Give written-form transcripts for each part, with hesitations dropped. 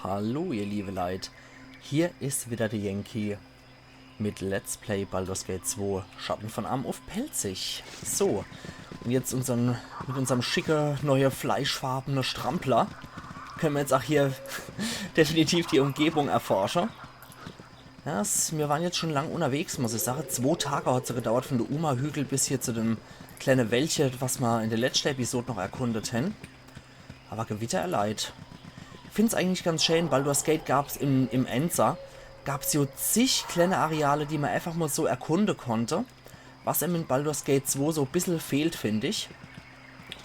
Hallo ihr liebe Leid, hier ist wieder der Yankee mit Let's Play Baldur's Gate 2 Schatten von Amn auf Pelzig. So, und jetzt mit unserem schicker, neue fleischfarbene Strampler können wir jetzt auch hier definitiv die Umgebung erforschen. Ja, wir waren jetzt schon lang unterwegs, muss ich sagen. 2 Tage hat es gedauert von der Uma-Hügel bis hier zu dem kleinen Wäldchen, was wir in der letzten Episode noch erkundet haben. Aber Gewitter erleid. Ich finde es eigentlich ganz schön, Baldur's Gate gab es im Enza, gab es so zig kleine Areale, die man einfach mal so erkunden konnte. Was einem in Baldur's Gate 2 so ein bisschen fehlt, finde ich.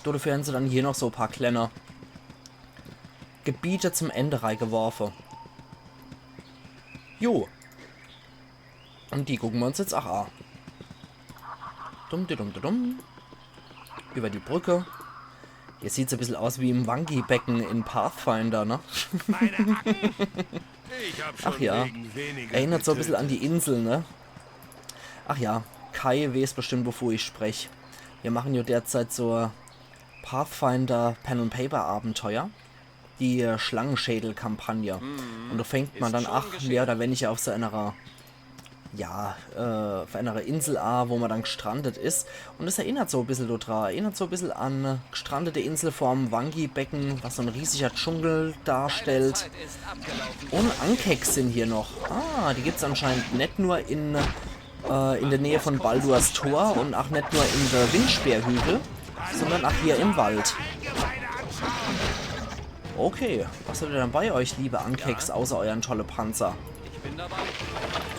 Dafür haben sie dann hier noch so ein paar kleine Gebiete zum Ende reingeworfen. Jo. Und die gucken wir uns jetzt auch an. Dumm. Über die Brücke. Hier sieht es ein bisschen aus wie im Wangi-Becken in Pathfinder, ne? Ach ja, erinnert so ein bisschen an die Insel, ne? Ach ja, Kai weiß bestimmt, wovor ich spreche. Wir machen ja derzeit so Pathfinder Pen-and-Paper-Abenteuer. Die Schlangenschädel-Kampagne. Und da fängt man dann mehr oder weniger auf so einer auf einer Insel an, wo man dann gestrandet ist. Und das erinnert so ein bisschen daran. Erinnert so ein bisschen an gestrandete Insel vorm Wangi-Becken, was so ein riesiger Dschungel darstellt. Und Ankeks sind hier noch. Ah, die gibt es anscheinend nicht nur in der Nähe von Baldurs Tor und auch nicht nur in der Windspeerhügel, sondern auch hier im Wald. Okay, was habt ihr dann bei euch, liebe Ankeks, außer euren tollen Panzer?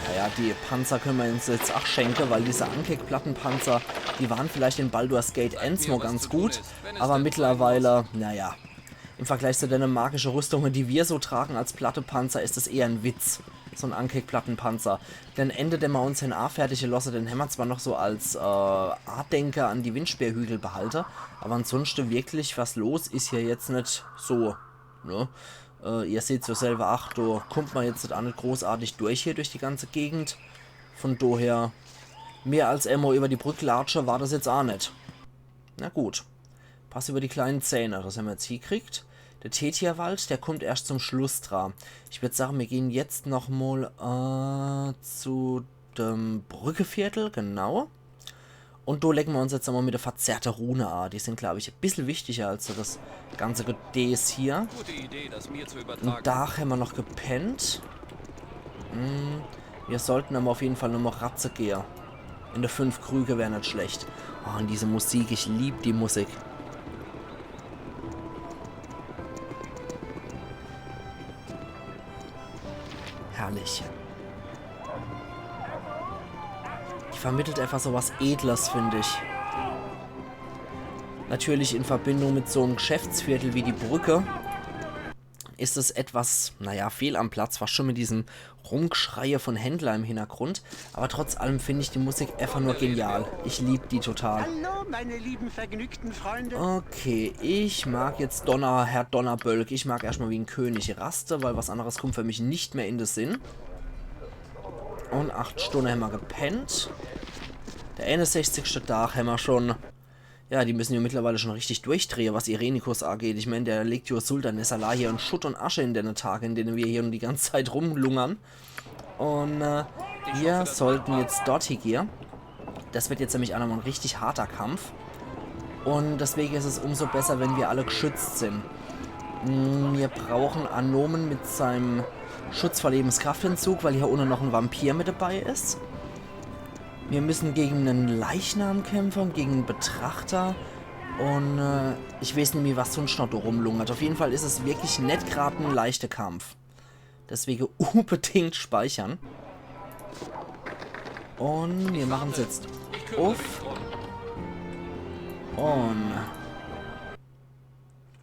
Naja, die Panzer können wir uns jetzt auch schenken, weil diese Ankek-Plattenpanzer, die waren vielleicht in Baldur's Gate Ensmo ganz gut, aber mittlerweile, naja, im Vergleich zu den magischen Rüstungen, die wir so tragen als Plattepanzer, ist das eher ein Witz, so ein Ankek-Plattenpanzer. Den Ende, den wir uns in A fertig lassen, den haben wir zwar noch so als Andenker an die Windspeerhügel behalten, aber ansonsten wirklich was los ist hier jetzt nicht so, ne? Ihr seht so selber, ach, da kommt man jetzt auch nicht großartig durch hier, durch die ganze Gegend. Von daher, mehr als immer über die Brücke latsche war das jetzt auch nicht. Na gut, pass über die kleinen Zähne, das haben wir jetzt hier gekriegt. Der Tetierwald, der kommt erst zum Schluss dran. Ich würde sagen, wir gehen jetzt nochmal zu dem Brückeviertel, genau. Und da lecken wir uns jetzt einmal mit der verzerrten Rune an. Die sind, glaube ich, ein bisschen wichtiger als so das ganze Gedäß hier. Und da haben wir noch gepennt. Wir sollten aber auf jeden Fall nochmal Ratze gehen. In der 5 Krüge wäre nicht schlecht. Oh, und diese Musik, ich liebe die Musik. Herrlich. Die vermittelt einfach so was Edles, finde ich. Natürlich in Verbindung mit so einem Geschäftsviertel wie die Brücke ist es etwas, naja, fehl am Platz, fast schon mit diesem Rumgeschreie von Händler im Hintergrund. Aber trotz allem finde ich die Musik einfach nur genial. Ich liebe die total. Hallo, meine lieben vergnügten Freunde. Okay, ich mag jetzt Herr Donnerbölk. Ich mag erstmal wie ein König Raste, weil was anderes kommt für mich nicht mehr in den Sinn. Und 8 Stunden haben wir gepennt. Der 61. Tag haben wir schon. Ja, die müssen ja mittlerweile schon richtig durchdrehen, was Irenicus angeht. Ich meine, der legt ja Sultan Nessala hier in Schutt und Asche in den Tagen, in denen wir hier die ganze Zeit rumlungern. Und wir sollten jetzt dorthin gehen. Das wird jetzt nämlich auch nochmal ein richtig harter Kampf. Und deswegen ist es umso besser, wenn wir alle geschützt sind. Wir brauchen Anomen mit seinem Schutz vor Lebenskraftentzug, weil hier unten noch ein Vampir mit dabei ist. Wir müssen gegen einen Leichnam kämpfen, gegen einen Betrachter. Und ich weiß nicht mehr, was sonst noch da rumlungert. Auf jeden Fall ist es wirklich nicht gerade ein leichter Kampf. Deswegen unbedingt speichern. Und wir machen es jetzt auf. Und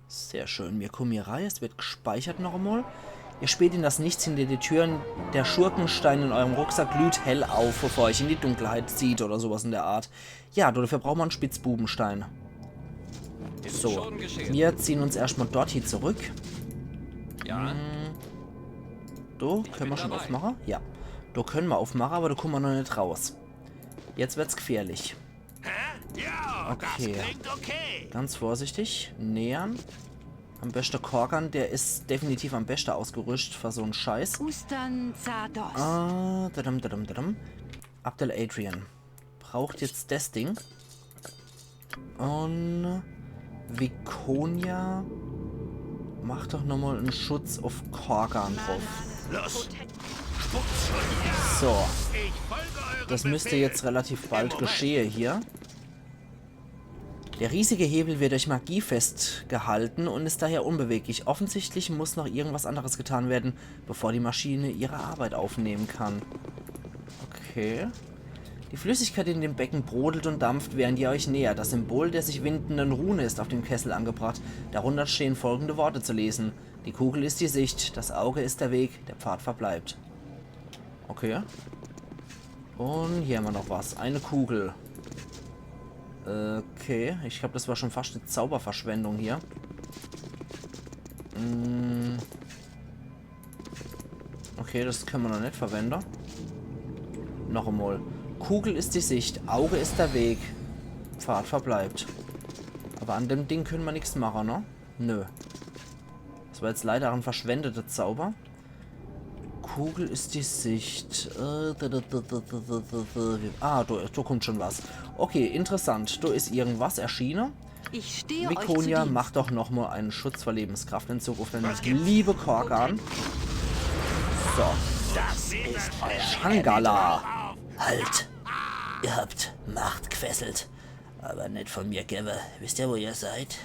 sehr schön. Wir kommen hier rein. Es wird gespeichert noch einmal. Ihr späht in das Nichts hinter die Türen. Der Schurkenstein in eurem Rucksack glüht hell auf, bevor euch in die Dunkelheit zieht oder sowas in der Art. Ja, dafür braucht man einen Spitzbubenstein. So, wir ziehen uns erstmal dort hier zurück. Ja. Da können wir schon aufmachen. Ja, da können wir aufmachen, aber da kommen wir noch nicht raus. Jetzt wird's gefährlich. Ja, Okay. das klingt okay. Ganz vorsichtig. Nähern. Am besten Korgan, der ist definitiv am besten ausgerüstet für so einen Scheiß. Abdel Adrian braucht jetzt das Ding. Und Viconia macht doch nochmal einen Schutz auf Korgan drauf. Los! So. Das müsste jetzt relativ bald geschehen hier. Der riesige Hebel wird durch Magie festgehalten und ist daher unbeweglich. Offensichtlich muss noch irgendwas anderes getan werden, bevor die Maschine ihre Arbeit aufnehmen kann. Okay. Die Flüssigkeit in dem Becken brodelt und dampft, während ihr euch nähert. Das Symbol der sich windenden Rune ist auf dem Kessel angebracht. Darunter stehen folgende Worte zu lesen. Die Kugel ist die Sicht, das Auge ist der Weg, der Pfad verbleibt. Okay. Und hier haben wir noch was. Eine Kugel. Okay, ich glaube, das war schon fast eine Zauberverschwendung hier. Okay, das können wir noch nicht verwenden. Noch einmal. Kugel ist die Sicht, Auge ist der Weg, Pfad verbleibt. Aber an dem Ding können wir nichts machen, ne? Nö. Das war jetzt leider ein verschwendeter Zauber. Kugel ist die Sicht. Ah, da kommt schon was. Okay, interessant. Da ist irgendwas erschienen. Viconia macht doch nochmal einen Schutz vor Lebenskraftentzug auf den liebe Korgan. So. Das ist euer Shangala. Halt! Ihr habt Macht gefesselt. Aber nicht von mir, Gäbe. Wisst ihr, wo ihr seid?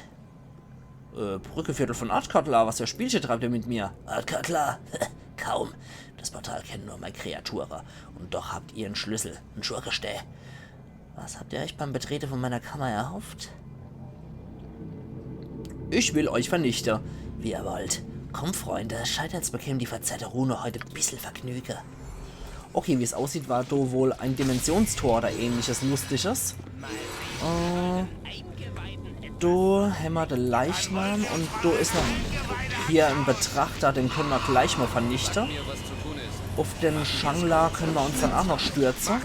Brückeviertel von Artkatla. Was für Spielchen treibt ihr mit mir? Artkatla? Kaum. Das Portal kennt nur meine Kreaturen. Und doch habt ihr einen Schlüssel, einen Schurkenstäh. Was habt ihr euch beim Betreten von meiner Kammer erhofft? Ich will euch vernichten. Wie ihr wollt. Komm, Freunde, Scheiterns bekämen die verzerrte Rune heute ein bisschen Vergnüge. Okay, wie es aussieht, war da wohl ein Dimensionstor oder ähnliches Lustiges. Da haben wir den Leichnam und da ist noch hier ein Betrachter, den können wir gleich mal vernichten. Auf den Shangla können wir uns dann auch noch stürzen.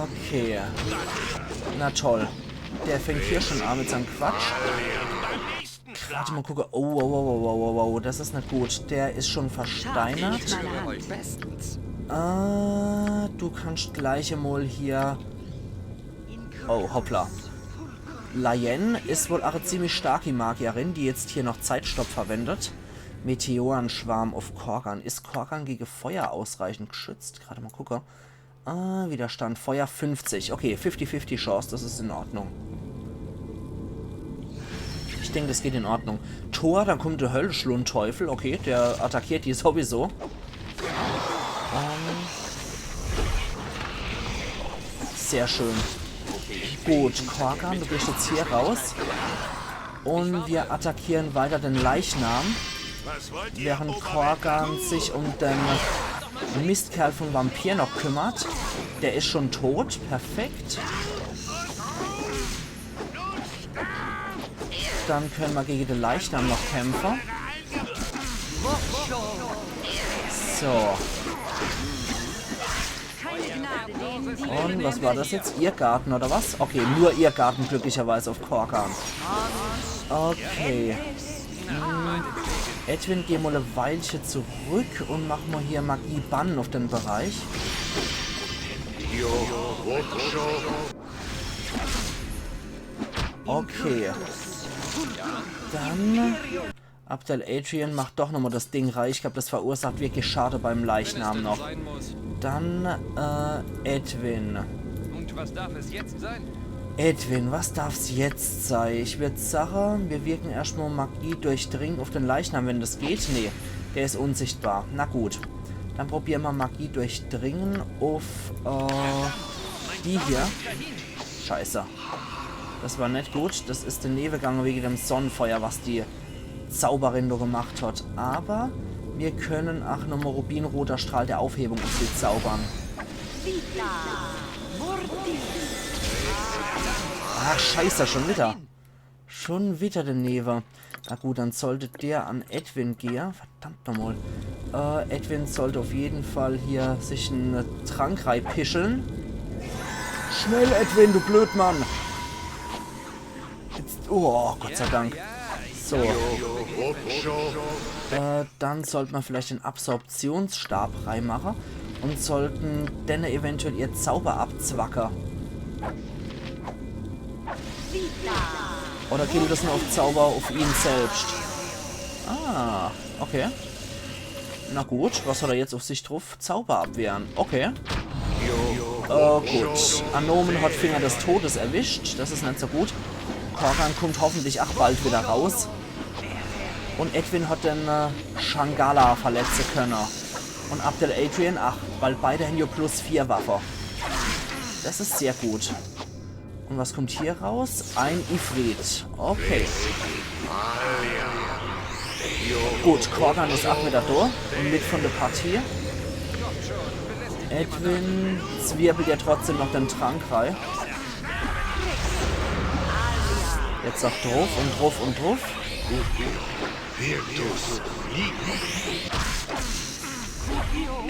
Okay. Na toll. Der fängt hier schon an mit seinem Quatsch. Warte mal gucken. Oh, das ist nicht gut. Der ist schon versteinert. Du kannst gleich einmal hier... Oh, hoppla. Layen ist wohl auch eine ziemlich starke Magierin, die jetzt hier noch Zeitstopp verwendet. Meteorenschwarm auf Korgan. Ist Korgan gegen Feuer ausreichend geschützt? Gerade mal gucken. Widerstand. Feuer 50. Okay, 50-50 Chance. Das ist in Ordnung. Ich denke, das geht in Ordnung. Tor, dann kommt der Höllenschlundteufel. Okay, der attackiert die sowieso. Sehr schön. Gut, Korgan, du gehst jetzt hier raus. Und wir attackieren weiter den Leichnam. Während Korgan sich um den Mistkerl vom Vampir noch kümmert. Der ist schon tot. Perfekt. Dann können wir gegen den Leichnam noch kämpfen. So. Und was war das jetzt? Irrgarten oder was? Okay, nur Irrgarten glücklicherweise auf Korgan. Okay. Edwin, geh mal eine Weilchen zurück und mach mal hier Magie-Bann auf den Bereich. Okay. Dann... Abdel Adrian macht doch nochmal das Ding reich. Ich glaube, das verursacht wirklich Schade beim Leichnam noch. Dann, Edwin. Und was darf es jetzt sein? Edwin, was darf es jetzt sein? Ich würde sagen, wir wirken erstmal Magie durchdringen auf den Leichnam, wenn das geht. Nee, der ist unsichtbar. Na gut. Dann probieren wir Magie durchdringen auf, die hier. Scheiße. Das war nicht gut. Das ist daneben gegangen wegen dem Sonnenfeuer, was die Zauberin da gemacht hat. Aber wir können auch nochmal rubinroter Strahl der Aufhebung auf sie zaubern. Ach, scheiße, schon wieder. Schon wieder der Neve. Na gut, dann sollte der an Edwin gehen. Verdammt nochmal. Edwin sollte auf jeden Fall hier sich einen Trank reinpischeln. Schnell, Edwin, du Blödmann. Jetzt Oh, Gott sei Dank. So. Dann sollte man vielleicht den Absorptionsstab reinmachen. Und sollten dann eventuell ihr Zauber abzwacken. Oder gilt das nur auf Zauber auf ihn selbst? Ah, okay. Na gut, was hat er jetzt auf sich drauf? Zauber abwehren. Okay. Gut. Anomen hat Finger des Todes erwischt. Das ist nicht so gut. Korgan kommt hoffentlich auch bald wieder raus. Und Edwin hat den Shangala verletzen können. Und Abdel Adrian 8, weil beide haben ja +4 Waffe. Das ist sehr gut. Und was kommt hier raus? Ein Ifrit. Okay. Gut, Korgan ist auch wieder da und mit von der Partie. Edwin zwirbelt ja trotzdem noch den Trank rein. Jetzt auch drauf und drauf und drauf.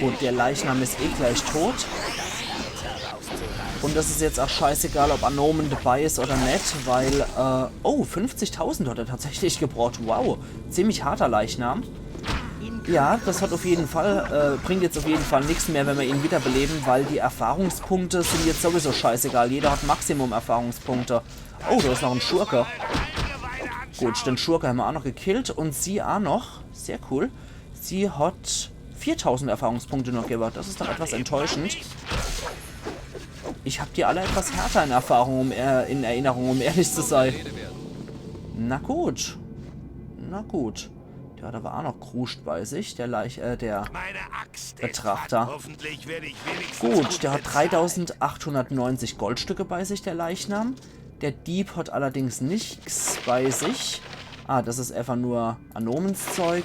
Gut, der Leichnam ist eh gleich tot. Und das ist jetzt auch scheißegal, ob Anomen dabei ist oder nicht, weil, oh, 50.000 hat er tatsächlich gebraucht. Wow, ziemlich harter Leichnam. Ja, das hat auf jeden Fall, bringt jetzt auf jeden Fall nichts mehr, wenn wir ihn wiederbeleben, weil die Erfahrungspunkte sind jetzt sowieso scheißegal. Jeder hat Maximum Erfahrungspunkte. Oh, da ist noch ein Schurke. Gut, den Schurke haben wir auch noch gekillt und sie auch noch. Sehr cool. Sie hat 4.000 Erfahrungspunkte noch gegeben. Das ist doch etwas enttäuschend. Ich habe die alle etwas härter in Erinnerung, um ehrlich zu sein. Na gut. Na gut. Der hat aber auch noch Kruscht bei sich, der Betrachter. Gut, der hat 3.890 Goldstücke bei sich, der Leichnam. Der Dieb hat allerdings nichts bei sich. Ah, das ist einfach nur Anomenszeug.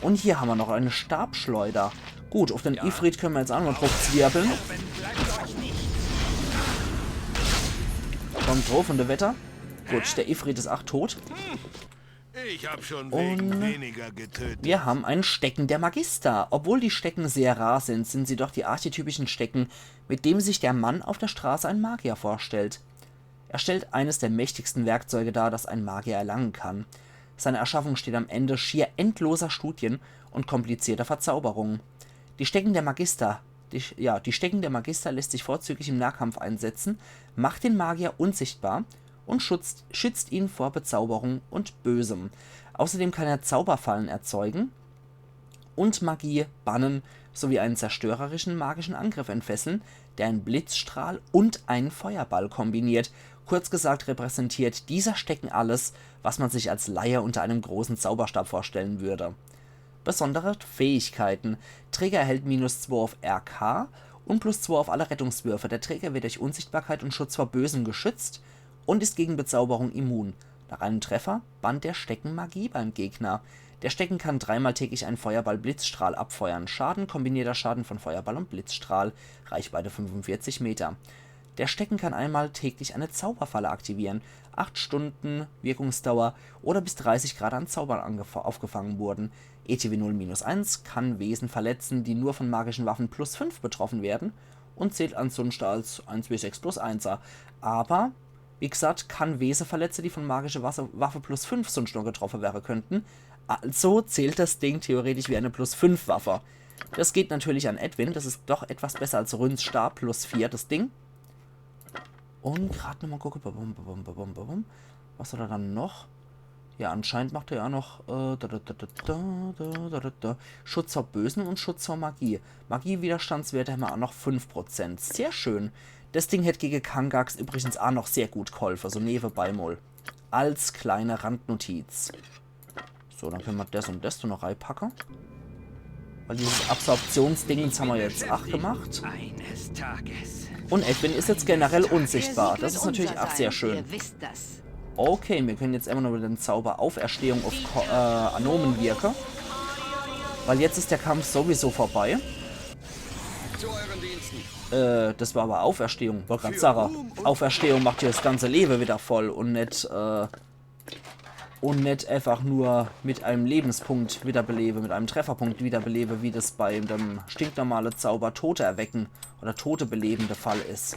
Und hier haben wir noch eine Stabschleuder. Gut, auf den Ifrit können wir jetzt auch noch drauf zwirbeln. Kommt drauf und der Wetter. Gut, der Ifrit ist auch tot. Ich habe schon weniger getötet. Wir haben ein Stecken der Magister. Obwohl die Stecken sehr rar sind, sind sie doch die archetypischen Stecken, mit dem sich der Mann auf der Straße einen Magier vorstellt. Er stellt eines der mächtigsten Werkzeuge dar, das ein Magier erlangen kann. Seine Erschaffung steht am Ende schier endloser Studien und komplizierter Verzauberungen. Die Stecken der Magister lässt sich vorzüglich im Nahkampf einsetzen, macht den Magier unsichtbar und schützt ihn vor Bezauberung und Bösem. Außerdem kann er Zauberfallen erzeugen und Magie bannen, sowie einen zerstörerischen magischen Angriff entfesseln, der einen Blitzstrahl und einen Feuerball kombiniert. Kurz gesagt repräsentiert dieser Stecken alles, was man sich als Laie unter einem großen Zauberstab vorstellen würde. Besondere Fähigkeiten. Träger erhält -2 auf RK und +2 auf alle Rettungswürfe. Der Träger wird durch Unsichtbarkeit und Schutz vor Bösem geschützt und ist gegen Bezauberung immun. Nach einem Treffer bannt der Stecken Magie beim Gegner. Der Stecken kann 3-mal täglich einen Feuerball-Blitzstrahl abfeuern. Schaden, kombinierter Schaden von Feuerball und Blitzstrahl, Reichweite 45 Meter. Der Stecken kann einmal täglich eine Zauberfalle aktivieren, 8 Stunden Wirkungsdauer oder bis 30 Grad an Zaubern aufgefangen wurden. ETW 0-1 kann Wesen verletzen, die nur von magischen Waffen +5 betroffen werden und zählt ansonsten als 1W6 +1er. Aber, wie gesagt, kann Wesen verletzen, die von magischer Waffe +5 sonst noch getroffen werden könnten. Also zählt das Ding theoretisch wie eine +5 Waffe. Das geht natürlich an Edwin, das ist doch etwas besser als Rüns Stab +4, das Ding. Und gerade nochmal gucken, was hat er dann noch? Ja, anscheinend macht er ja noch Schutz vor Bösen und Schutz vor Magie. Magiewiderstandswerte haben wir auch noch 5%. Sehr schön. Das Ding hätte gegen Kangax übrigens auch noch sehr gut geholfen, so nebenbei mal. Als kleine Randnotiz. So, dann können wir das und das noch reinpacken. Weil dieses Absorptionsding haben wir jetzt 8 gemacht. Und Edwin ist jetzt generell unsichtbar. Das ist natürlich auch sehr schön. Okay, wir können jetzt immer nur mit dem Zauber Auferstehung auf Anomen wirken. Weil jetzt ist der Kampf sowieso vorbei. Das war aber Auferstehung. Wollte gerade sagen, Auferstehung macht hier das ganze Leben wieder voll und nicht einfach nur mit einem Lebenspunkt wiederbelebe, mit einem Trefferpunkt wiederbelebe, wie das bei dem stinknormalen Zauber Tote erwecken oder Tote belebende Fall ist.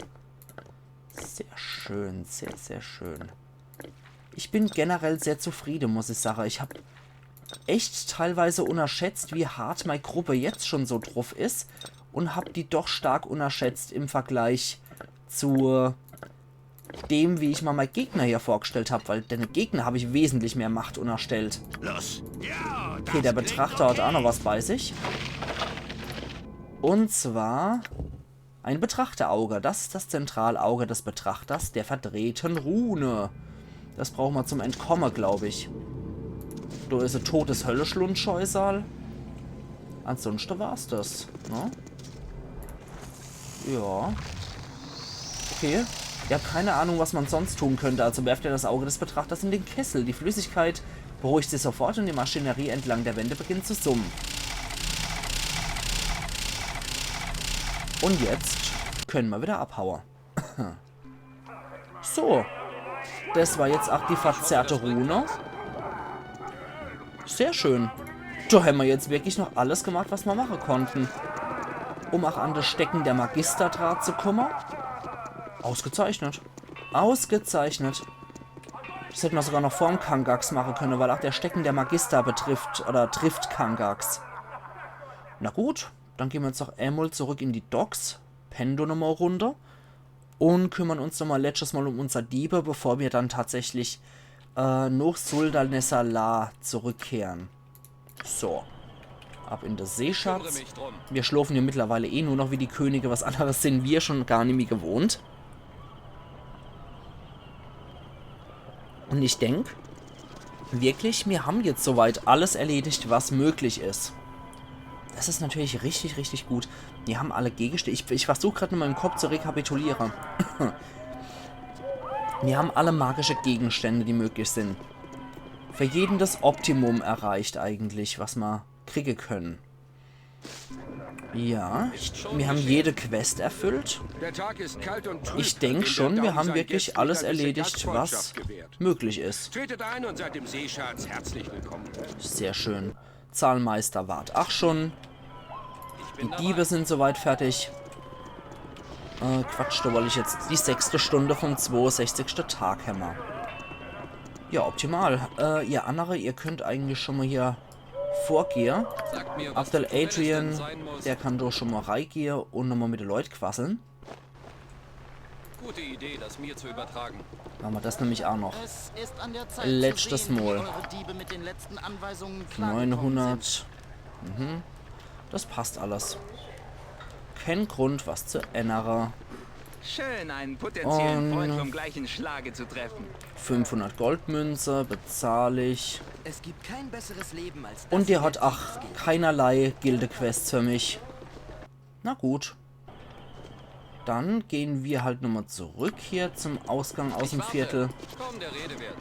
Sehr schön, sehr, sehr schön. Ich bin generell sehr zufrieden, muss ich sagen. Ich habe echt teilweise unterschätzt, wie hart meine Gruppe jetzt schon so drauf ist. Und habe die doch stark unterschätzt im Vergleich zu dem, wie ich mal meinen Gegner hier vorgestellt habe. Weil den Gegner habe ich wesentlich mehr Macht unterstellt. Los. Ja, Okay, der Betrachter hat auch noch was bei sich. Und zwar ein Betrachterauge. Das ist das Zentralauge des Betrachters der verdrehten Rune. Das brauchen wir zum Entkommen, glaube ich. Da ist ein totes Hölleschlundscheusal. Ansonsten war es das, ne? Ja. Okay. Ich habe keine Ahnung, was man sonst tun könnte. Also werft ihr das Auge des Betrachters in den Kessel. Die Flüssigkeit beruhigt sich sofort und die Maschinerie entlang der Wände beginnt zu summen. Und jetzt können wir wieder abhauen. So. Das war jetzt auch die verzerrte Rune. Sehr schön. Da haben wir jetzt wirklich noch alles gemacht, was wir machen konnten. Um auch an das Stecken der Magisterdraht zu kommen. Ausgezeichnet. Ausgezeichnet. Das hätten wir sogar noch vorm Kangax machen können, weil auch der Stecken der Magister betrifft oder trifft Kangax. Na gut, dann gehen wir jetzt noch einmal zurück in die Docks. Pendo nochmal runter. Und kümmern uns nochmal letztes Mal um unser Diebe, bevor wir dann tatsächlich nach Suldanesala zurückkehren. So. Ab in das Seeschatz. Wir schlafen hier mittlerweile eh nur noch wie die Könige. Was anderes sind wir schon gar nicht mehr gewohnt. Und ich denke, wirklich, wir haben jetzt soweit alles erledigt, was möglich ist. Das ist natürlich richtig, richtig gut. Wir haben alle Gegenstände. Ich versuche gerade in meinem Kopf zu rekapitulieren. Wir haben alle magische Gegenstände, die möglich sind. Für jeden das Optimum erreicht eigentlich, was wir kriegen können. Ja, wir haben jede Quest erfüllt. Ich denke schon, wir haben wirklich alles erledigt, was möglich ist. Sehr schön. Zahlmeister wart auch schon. Die Diebe sind soweit fertig. Quatsch, da wollte ich jetzt die 6. Stunde vom 62. Tag hämmern. Ja, optimal. Ihr andere, ihr könnt eigentlich schon mal hier vorgehen. Abdel Adrian, der kann doch schon mal reingehen und nochmal mit den Leuten quasseln. Gute Idee, das mir zu übertragen. Machen wir das nämlich auch noch. Es ist an der Zeit Letztes zu sehen, wie Mal. eure Diebe mit den letzten Anweisungen klargekommen 900. Das passt alles. Kein Grund, was zu ändern. Schön, einen potenziellen Und Freund vom gleichen Schlage zu treffen. 500 Goldmünze bezahle ich. Es gibt kein besseres Leben als das. Und die hat hier. auch keinerlei Gilde-Quests für mich. Na gut. Dann gehen wir halt nochmal zurück hier zum Ausgang aus dem Viertel. Kaum der Rede wert.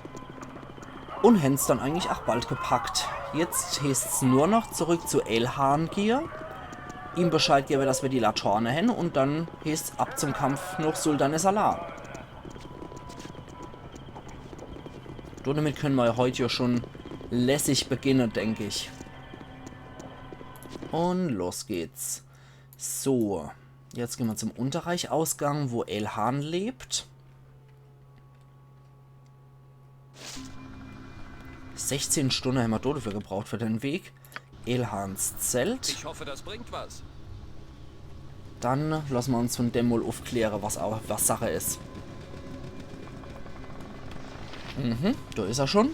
Und hätten es dann eigentlich auch bald gepackt. Jetzt heißt es nur noch zurück zu Elhan gehen. Ihm Bescheid geben, dass wir die Laterne haben. Und dann heißt es ab zum Kampf nach Suldanesala. Damit können wir heute ja schon lässig beginnen, denke ich. Und los geht's. So, jetzt gehen wir zum Unterreichausgang, wo Elhan lebt. 16 Stunden haben wir dafür gebraucht für den Weg. Elhans Zelt. Ich hoffe, das bringt was. Dann lassen wir uns von dem mal aufklären, was Sache ist. Da ist er schon.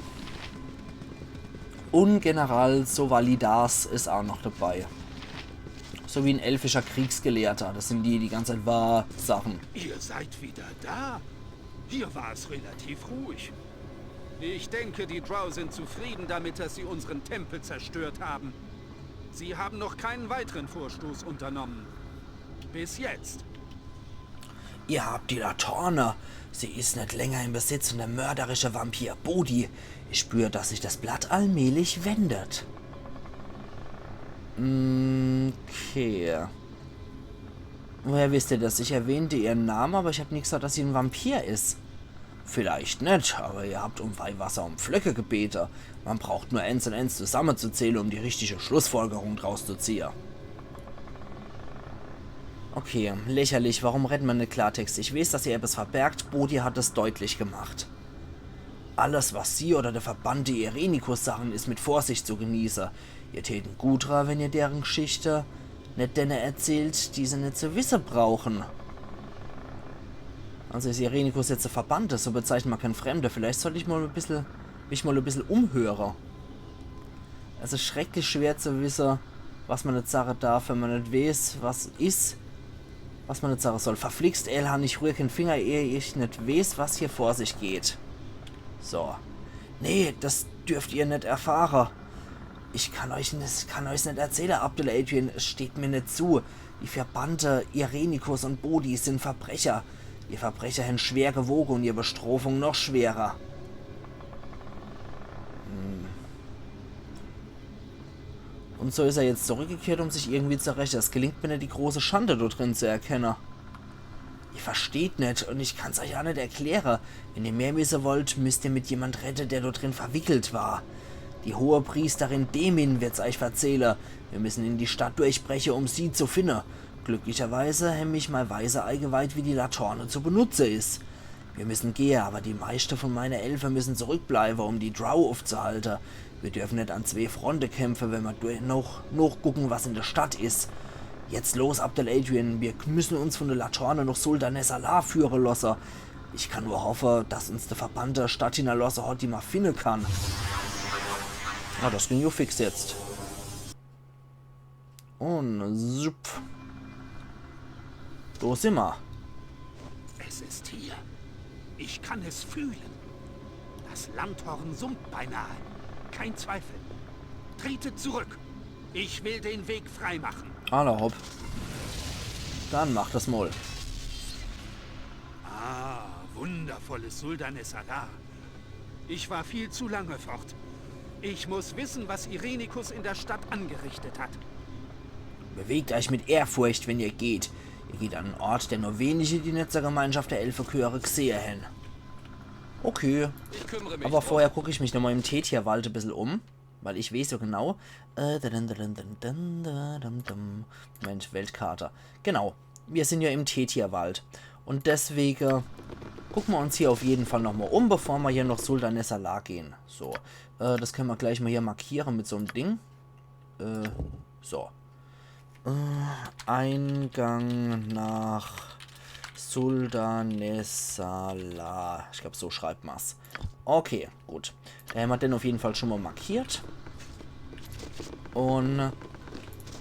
Und General Sovalidas ist auch noch dabei. So wie ein elfischer Kriegsgelehrter. Das sind die ganze Zeit Wahrsachen. Ihr seid wieder da? Hier war es relativ ruhig. Ich denke, die Drow sind zufrieden damit, dass sie unseren Tempel zerstört haben. Sie haben noch keinen weiteren Vorstoß unternommen. Bis jetzt. Ihr habt die Laterne. Sie ist nicht länger im Besitz und der mörderische Vampir Bodhi. Ich spüre, dass sich das Blatt allmählich wendet. Okay. Woher wisst ihr das? Ich erwähnte ihren Namen, aber ich habe nicht gesagt, dass sie ein Vampir ist. Vielleicht nicht, aber ihr habt um Weihwasser und Pflöcke gebeten. Man braucht nur eins und eins zusammenzuzählen, um die richtige Schlussfolgerung draus zu ziehen. Okay, lächerlich. Warum retten wir nicht Klartext? Ich weiß, dass ihr etwas verbergt. Bodhi hat es deutlich gemacht. Alles, was Sie oder der Verband die Irenicus sagen, ist mit Vorsicht zu genießen. Ihr täten gut dran, wenn ihr deren Geschichte nicht denen erzählt, die sie nicht zu wissen brauchen. Also ist Irenicus jetzt ein Verband, so bezeichnet man kein Fremder. Vielleicht sollte ich mal mich mal ein bisschen umhören. Es ist schrecklich schwer zu wissen, was man nicht sagen darf, wenn man nicht weiß, was man nicht sagen soll. Verflixt, Elhan, ich rühre keinen Finger, ehe ich nicht weiß, was hier vor sich geht. So. Nee, das dürft ihr nicht erfahren. Ich kann euch nicht erzählen, Abdul Adrian, es steht mir nicht zu. Die Verbannte Irenicus und Bodhi sind Verbrecher. Ihr Verbrecher haben schwer gewogen und ihre Bestrafung noch schwerer. Und so ist er jetzt zurückgekehrt, um sich irgendwie zu rächen. Es gelingt mir nicht, die große Schande dort drin zu erkennen. Ihr versteht nicht und ich kann es euch auch nicht erklären. Wenn ihr mehr wissen wollt, müsst ihr mit jemand retten, der dort drin verwickelt war. Die hohe Priesterin Demin wird's euch erzählen. Wir müssen in die Stadt durchbrechen, um sie zu finden. Glücklicherweise haben mich mal weise eingeweiht, wie die Laterne zu benutzen ist. Wir müssen gehen, aber die meisten von meinen Elfen müssen zurückbleiben, um die Drow aufzuhalten. Wir dürfen nicht an 2 Fronten kämpfen, wenn wir noch gucken, was in der Stadt ist. Jetzt los, Abdul Adrian, wir müssen uns von der Laterne nach Sultan Nessalar führen lassen. Ich kann nur hoffen, dass uns der Verband der Stadt hinterlassen hat, die man finden kann. Ah, das ging ja fix jetzt. Und zup. Da sind wir. Es ist hier. Ich kann es fühlen. Das Landhorn summt beinahe. Kein Zweifel. Tretet zurück. Ich will den Weg freimachen. Alla hopp. Dann macht das mal. Ah, wundervolles Sultan Nessalar. Ich war viel zu lange fort. Ich muss wissen, was Irenicus in der Stadt angerichtet hat. Bewegt euch mit Ehrfurcht, wenn ihr geht. Ihr geht an einen Ort, der nur wenige die Netzergemeinschaft der Elfenchöre gesehen haben. Okay. Aber vorher gucke ich mich nochmal im Tetierwald ein bisschen um. Weil ich weiß so genau. Moment, Weltkarte. Genau. Wir sind ja im Tetierwald. Und deswegen gucken wir uns hier auf jeden Fall nochmal um, bevor wir hier noch Sultan Nessalar gehen. So. Das können wir gleich mal hier markieren mit so einem Ding. So. Eingang nach Sultan Nessalar. Ich glaube, so schreibt man es. Okay, gut. Da haben wir den auf jeden Fall schon mal markiert. Und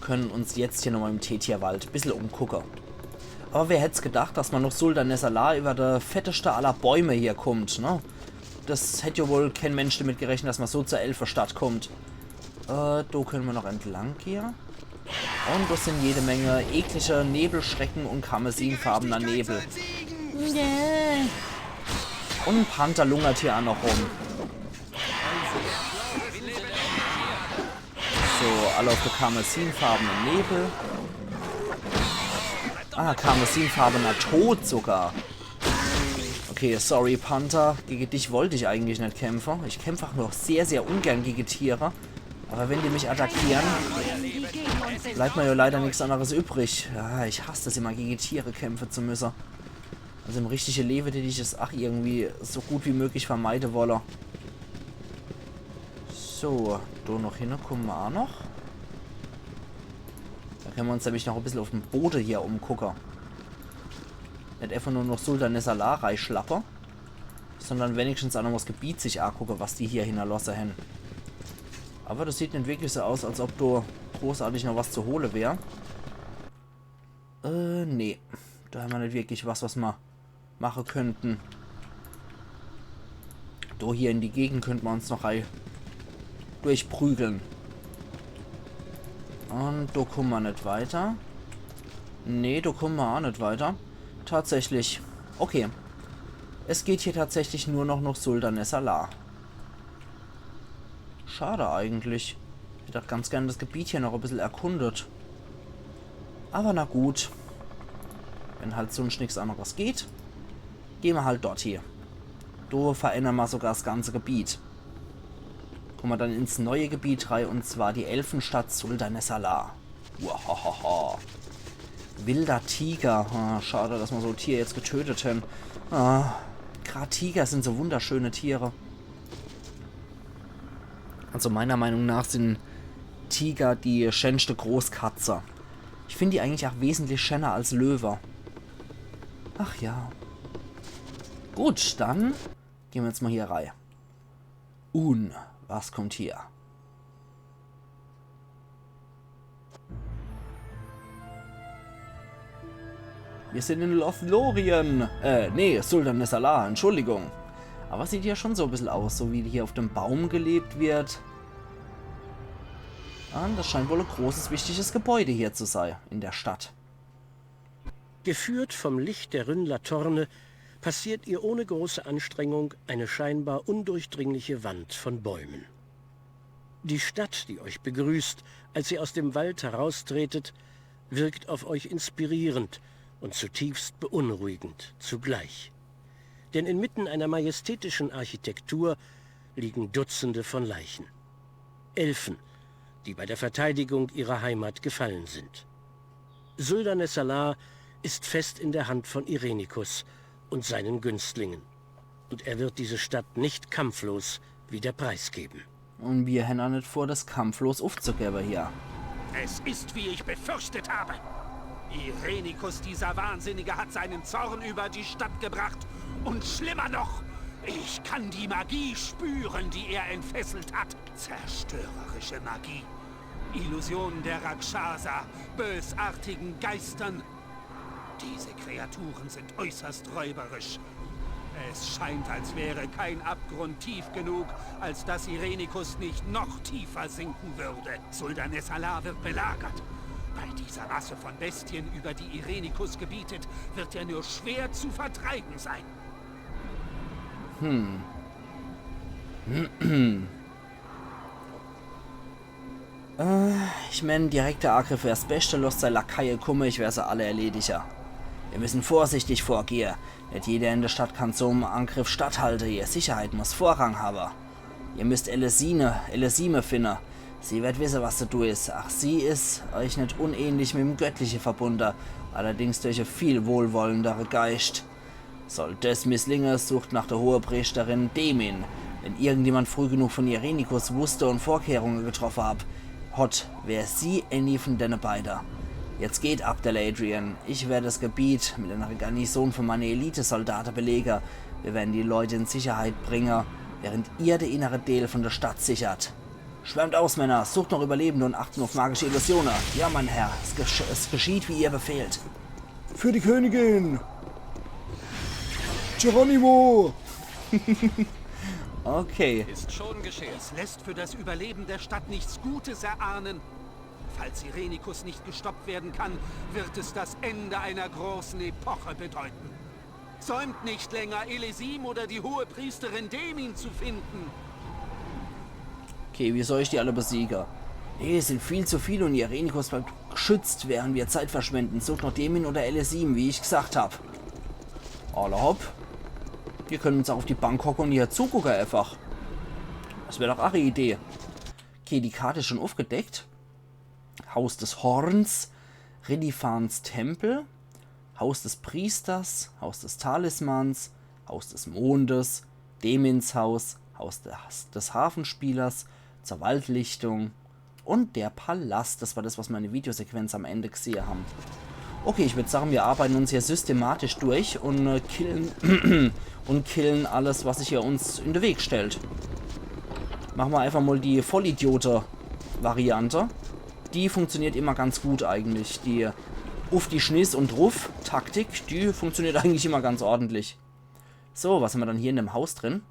können uns jetzt hier nochmal im Tetierwald ein bisschen umgucken. Aber wer hätte es gedacht, dass man noch Sultan Nessalar über der fetteste aller Bäume hier kommt, ne? Das hätte ja wohl kein Mensch damit gerechnet, dass man so zur Elfenstadt kommt. Da können wir noch entlang hier. Und das sind jede Menge eklige Nebelschrecken und karmesinfarbener Nebel. Und ein Panther lungert hier auch noch rum. So, alle auf der karmesinfarbenen Nebel. Ah, karmesinfarbener Tod sogar. Okay, sorry Panther, gegen dich wollte ich eigentlich nicht kämpfen. Ich kämpfe auch noch sehr, sehr ungern gegen Tiere. Aber wenn die mich attackieren, bleibt mir ja leider nichts anderes übrig. Ja, ich hasse es immer, gegen Tiere kämpfen zu müssen. Also im richtigen Leben hätte ich es irgendwie so gut wie möglich vermeiden wollen. So, da noch hin, kommen wir auch noch. Da können wir uns nämlich noch ein bisschen auf dem Boden hier umgucken. Nicht einfach nur noch Sultan Nessalar reinschlappen, sondern wenigstens auch noch das Gebiet sich angucken, was die hier hinterlassen haben. Aber das sieht nicht wirklich so aus, als ob da großartig noch was zu holen wäre. Nee. Da haben wir nicht wirklich was wir machen könnten. Da hier in die Gegend könnten wir uns noch durchprügeln. Und da kommen wir nicht weiter. Nee, da kommen wir auch nicht weiter. Tatsächlich. Okay. Es geht hier tatsächlich nur noch nach Sultan Nessalar. Schade eigentlich. Ich hätte auch ganz gerne das Gebiet hier noch ein bisschen erkundet. Aber na gut. Wenn halt sonst nichts anderes geht, gehen wir halt dort hier. Da verändern wir sogar das ganze Gebiet. Kommen wir dann ins neue Gebiet rein, und zwar die Elfenstadt Sultan Nessalar. Wahahaha. Wilder Tiger. Ah, schade, dass wir so ein Tier jetzt getötet haben. Ah, gerade Tiger sind so wunderschöne Tiere. Also meiner Meinung nach sind Tiger die schönste Großkatze. Ich finde die eigentlich auch wesentlich schöner als Löwe. Ach ja. Gut, dann gehen wir jetzt mal hier rein. Was kommt hier? Wir sind in Lothlorien. Nee, Sultan Nessalar, Entschuldigung. Aber es sieht ja schon so ein bisschen aus, so wie hier auf dem Baum gelebt wird. Das scheint wohl ein großes, wichtiges Gebäude hier zu sein, in der Stadt. Geführt vom Licht der Rhyn-Latorne passiert ihr ohne große Anstrengung eine scheinbar undurchdringliche Wand von Bäumen. Die Stadt, die euch begrüßt, als ihr aus dem Wald heraustretet, wirkt auf euch inspirierend und zutiefst beunruhigend zugleich. Denn inmitten einer majestätischen Architektur liegen Dutzende von Leichen. Elfen, die bei der Verteidigung ihrer Heimat gefallen sind. Sultan Nessalar ist fest in der Hand von Irenicus und seinen Günstlingen. Und er wird diese Stadt nicht kampflos wieder preisgeben. Und wir haben auch nicht vor, das kampflos aufzugeben hier. Es ist, wie ich befürchtet habe. Irenicus, dieser Wahnsinnige, hat seinen Zorn über die Stadt gebracht. Und schlimmer noch, ich kann die Magie spüren, die er entfesselt hat. Zerstörerische Magie. Illusionen der Rakshasa, bösartigen Geistern. Diese Kreaturen sind äußerst räuberisch. Es scheint, als wäre kein Abgrund tief genug, als dass Irenicus nicht noch tiefer sinken würde. Sultan Nessalar wird belagert. Bei dieser Masse von Bestien, über die Irenicus gebietet, wird er nur schwer zu vertreiben sein. Ich meine, direkter Angriff wäre das Beste, los sei Lakaie komme, ich wäre sie alle erlediger. Wir müssen vorsichtig vorgehen. Nicht jeder in der Stadt kann so einem Angriff statthalten. Ihr Sicherheit muss Vorrang haben. Ihr müsst Elesime finden. Sie wird wissen, was zu tun ist. Ach, sie ist euch nicht unähnlich mit dem Göttlichen verbunden, allerdings durch einen viel wohlwollenderen Geist. Soll das misslingen, sucht nach der Hohepriesterin Demin. Wenn irgendjemand früh genug von Irenicus wusste und Vorkehrungen getroffen hat, wäre sie eine von denen beiden. Jetzt geht ab, der Adrian. Ich werde das Gebiet mit einer Garnison von meinen Elitesoldaten belegen. Wir werden die Leute in Sicherheit bringen, während ihr den inneren Teil von der Stadt sichert. Schwärmt aus, Männer. Sucht noch Überlebende und achten auf magische Illusionen. Ja, mein Herr. Es geschieht, wie ihr befehlt. Für die Königin! Geronimo! Okay. Ist schon geschehen. Es lässt für das Überleben der Stadt nichts Gutes erahnen. Falls Irenicus nicht gestoppt werden kann, wird es das Ende einer großen Epoche bedeuten. Säumt nicht länger, Elesime oder die Hohepriesterin Demin zu finden. Okay, wie soll ich die alle besiegen? Nee, es sind viel zu viele und Irenicus bleibt geschützt, während wir Zeit verschwenden. Sucht noch Demin oder Elesime, wie ich gesagt habe. Alle hopp. Wir können uns auch auf die Bank hocken und hier zugucken einfach. Das wäre doch auch eine Idee. Okay, die Karte ist schon aufgedeckt. Haus des Horns, Redifans Tempel, Haus des Priesters, Haus des Talismans, Haus des Mondes, Demins Haus, Haus des Hafenspielers, zur Waldlichtung und der Palast. Das war das, was wir in der Videosequenz am Ende gesehen haben. Okay, ich würde sagen, wir arbeiten uns hier systematisch durch und killen alles, was sich hier uns in den Weg stellt. Machen wir einfach mal die Vollidiote-Variante. Die funktioniert immer ganz gut eigentlich. Die Uff, die Schniss und Ruff Taktik, die funktioniert eigentlich immer ganz ordentlich. So, was haben wir dann hier in dem Haus drin?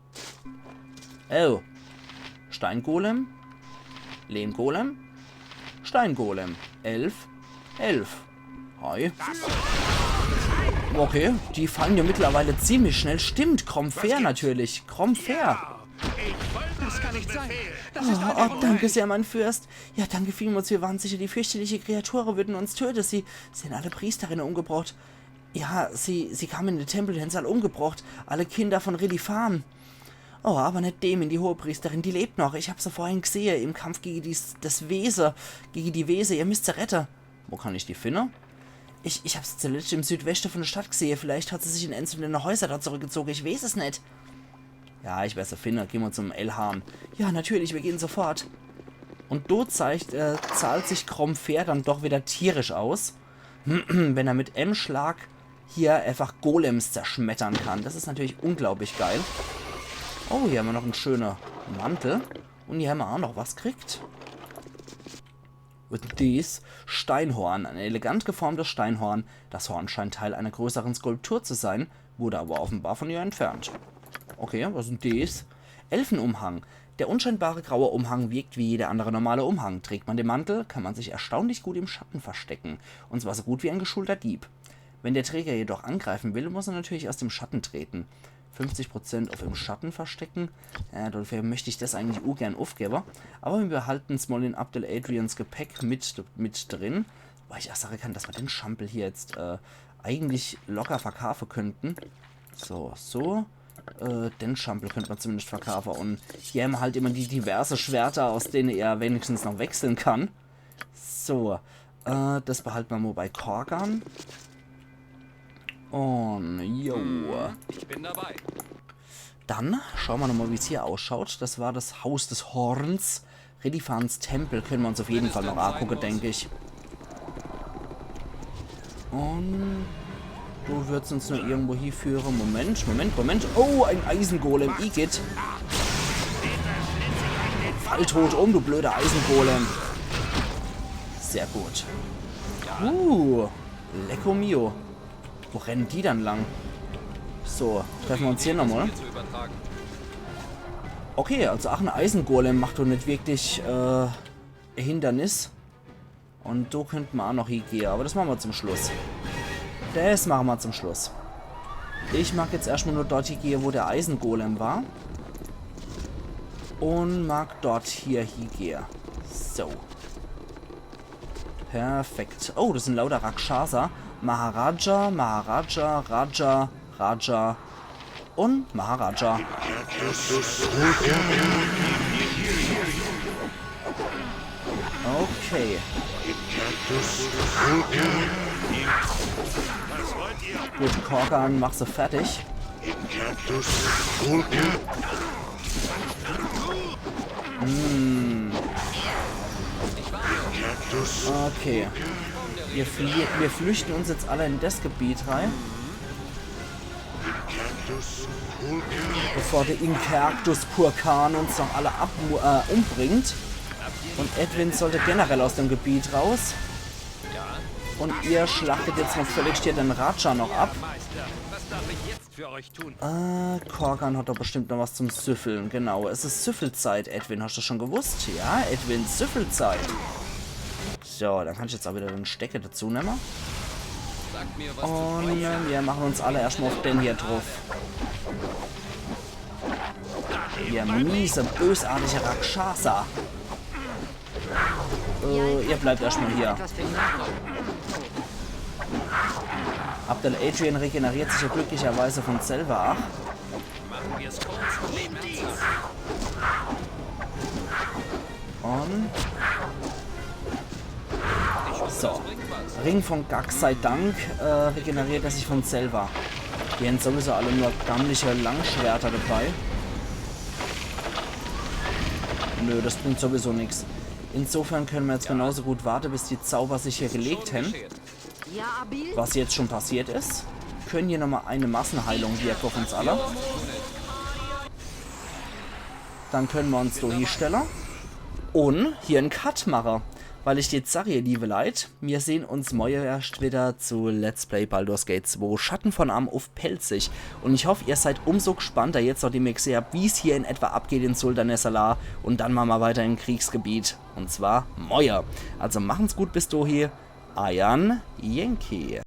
Oh. Steingolem. Lehmgolem. Steingolem. 11. 11. Hi. Okay, die fallen ja mittlerweile ziemlich schnell. Stimmt, Kromfair natürlich. Kromfair. Das kann nicht sein. Oh, danke sehr, mein Fürst. Ja, danke vielmals. Wir waren sicher, die fürchterliche Kreaturen würden uns töten. Sie sind alle Priesterinnen umgebracht. Ja, sie kamen in den Tempel, den Saal umgebracht. Alle Kinder von Redifan. Oh, aber nicht Demin, die Hohepriesterin, die lebt noch. Ich habe sie vorhin gesehen, im Kampf gegen die Wese. Ihr müsst sie retten. Wo kann ich die finden? Ich habe sie zuletzt im Südwesten von der Stadt gesehen. Vielleicht hat sie sich in einzelne Häuser da zurückgezogen. Ich weiß es nicht. Ja, ich weiß, finde. Gehen wir zum Elhan. Ja, natürlich, wir gehen sofort. Und dort zahlt sich Gromfair dann doch wieder tierisch aus, wenn er mit M-Schlag hier einfach Golems zerschmettern kann. Das ist natürlich unglaublich geil. Oh, hier haben wir noch einen schönen Mantel. Und hier haben wir auch noch was gekriegt. Und dies Steinhorn. Ein elegant geformtes Steinhorn. Das Horn scheint Teil einer größeren Skulptur zu sein, wurde aber offenbar von ihr entfernt. Okay, was ist dies? Elfenumhang. Der unscheinbare graue Umhang wirkt wie jeder andere normale Umhang. Trägt man den Mantel, kann man sich erstaunlich gut im Schatten verstecken. Und zwar so gut wie ein geschulter Dieb. Wenn der Träger jedoch angreifen will, muss er natürlich aus dem Schatten treten. 50% auf im Schatten verstecken. Ja, dafür möchte ich das eigentlich ungern aufgeben. Aber wir behalten es mal in Abdel Adrians Gepäck mit drin. Weil ich auch sagen kann, dass wir den Schampel hier jetzt eigentlich locker verkaufen könnten. So. Den Schampel könnte man zumindest verkaufen. Und hier haben wir halt immer die diverse Schwerter, aus denen er wenigstens noch wechseln kann. So. Das behalten wir mal bei Korgan. Und, jo. Ich bin dabei. Dann schauen wir nochmal, wie es hier ausschaut. Das war das Haus des Horns. Redifans Tempel können wir uns auf jeden Fall noch angucken, denke ich. Und du wirst uns nur irgendwo hier führen. Moment. Oh, ein Eisengolem. Igitt. Fall tot um, du blöder Eisengolem. Sehr gut. Lecco mio. Wo rennen die dann lang? So, treffen wir uns hier nochmal. Okay, also auch ein Eisengolem macht doch nicht wirklich Hindernis. Und so könnten wir auch noch hier gehen. Aber das machen wir zum Schluss. Ich mag jetzt erstmal nur dort hier gehen, wo der Eisengolem war. Und mag dort hier gehen. So. Perfekt. Oh, das sind lauter Rakshasa. Maharaja, Raja und Maharaja. Okay. Gut, Korgan, mach sie fertig. Okay. Wir flüchten uns jetzt alle in das Gebiet rein. Bevor der Inkeractus Purkan uns noch alle umbringt. Und Edwin sollte generell aus dem Gebiet raus. Und ihr schlachtet jetzt noch völlig still den Raja noch ab. Korgan hat doch bestimmt noch was zum Süffeln. Genau, es ist Süffelzeit. Edwin, hast du schon gewusst? Ja, Edwin, Süffelzeit. So, dann kann ich jetzt auch wieder den Stecker dazu nehmen. Und wir machen uns alle erstmal auf den hier drauf. Ihr miese, bösartige Rakshasa. Ihr bleibt erstmal hier. Abdel Adrian regeneriert sich ja glücklicherweise von selber. Und so. Ring von Gag sei Dank regeneriert er sich von selber. Die haben sowieso alle nur gammliche Langschwerter dabei. Nö, das bringt sowieso nichts. Insofern können wir jetzt genauso gut warten, bis die Zauber sich hier gelegt haben. Was jetzt schon passiert ist. Können hier nochmal eine Massenheilung wirken auf uns alle. Dann können wir uns hier stellen. Und hier einen Cut machen. Weil ich jetzt sage, ihr liebe Leute, wir sehen uns morgen erst wieder zu Let's Play Baldur's Gate 2 Schatten von Am auf Pelzig. Und ich hoffe, ihr seid umso gespannter jetzt, nachdem ihr gesehen habt, wie es hier in etwa abgeht in Sultanessalar. Und dann machen wir weiter im Kriegsgebiet. Und zwar morgen. Also machen's gut bis dahin. Ayan Yankee.